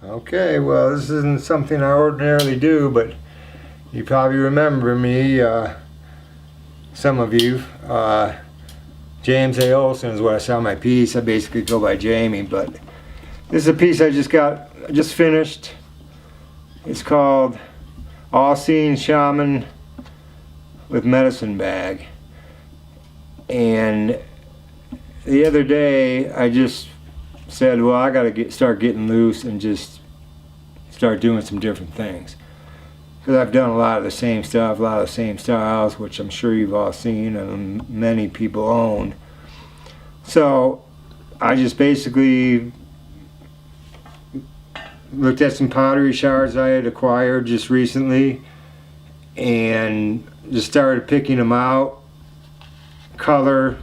Okay, well, this isn't something I ordinarily do, but you probably remember me, some of you. James A. Olson is what I sell my piece. I basically go by Jamie, but this is a piece I just finished. It's called Seeing Shaman with Medicine Bag. And the other day I just said, well, I gotta start getting loose and just start doing some different things, because I've done a lot of the same stuff, a lot of the same styles, which I'm sure you've all seen and many people own. So I just basically looked at some pottery shards I had acquired just recently and just started picking them out. Color.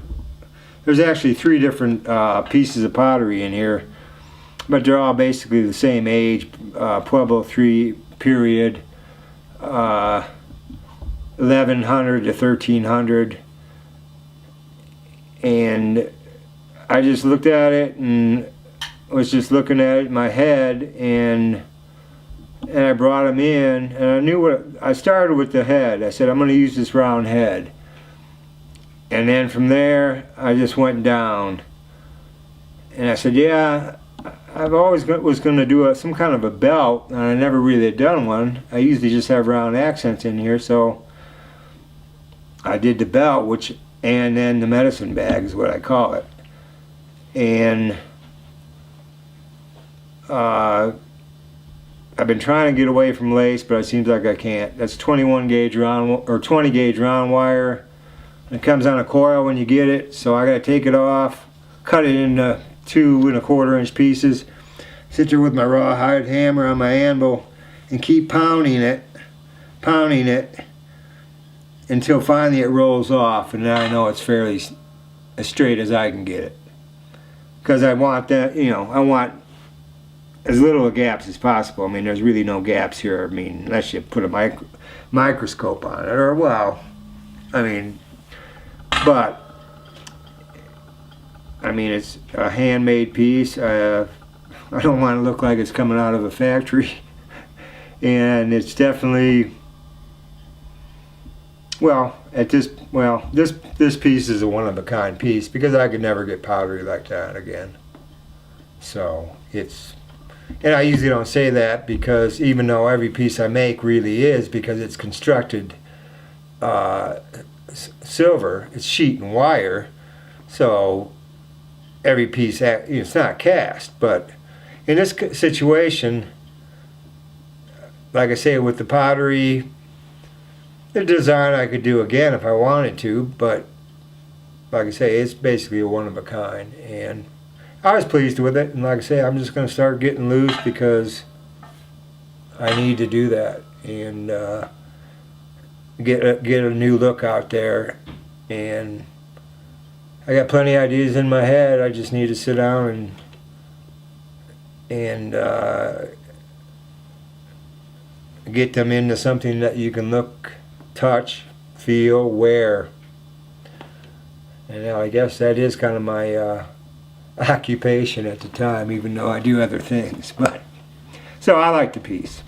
There's actually 3 different pieces of pottery in here, but they're all basically the same age, Pueblo 3 period, 1100 to 1300. And I just looked at it and was just looking at it in my head, and I brought them in, and I knew I started with the head. I said, I'm going to use this round head. And then from there, I just went down. And I said, yeah, I've always was going to do some kind of a belt, and I never really had done one. I usually just have round accents in here, so I did the belt, and then the medicine bag is what I call it. And I've been trying to get away from lace, but it seems like I can't. That's 21 gauge round, or 20 gauge round wire. It comes on a coil when you get it, so I gotta take it off, cut it into 2 1/4 inch pieces, sit there with my rawhide hammer on my anvil and keep pounding it until finally it rolls off, and then I know it's fairly as straight as I can get it. Because I want that, I want as little gaps as possible. I mean, there's really no gaps here. I mean, unless you put a microscope on it, or but I mean, it's a handmade piece. I don't want to look like it's coming out of a factory, and it's definitely, this piece is a one-of-a-kind piece, because I could never get pottery like that again. So and I usually don't say that, because even though every piece I make really is, because it's constructed silver, it's sheet and wire, so every piece, it's not cast. But in this situation, like I say, with the pottery, the design I could do again if I wanted to, but like I say, it's basically a one-of-a-kind, and I was pleased with it. And like I say, I'm just going to start getting loose, because I need to do that and get a new look out there. And I got plenty of ideas in my head. I just need to sit down and get them into something that you can look, touch, feel, wear. And I guess that is kind of my occupation at the time, even though I do other things. But so I like the piece.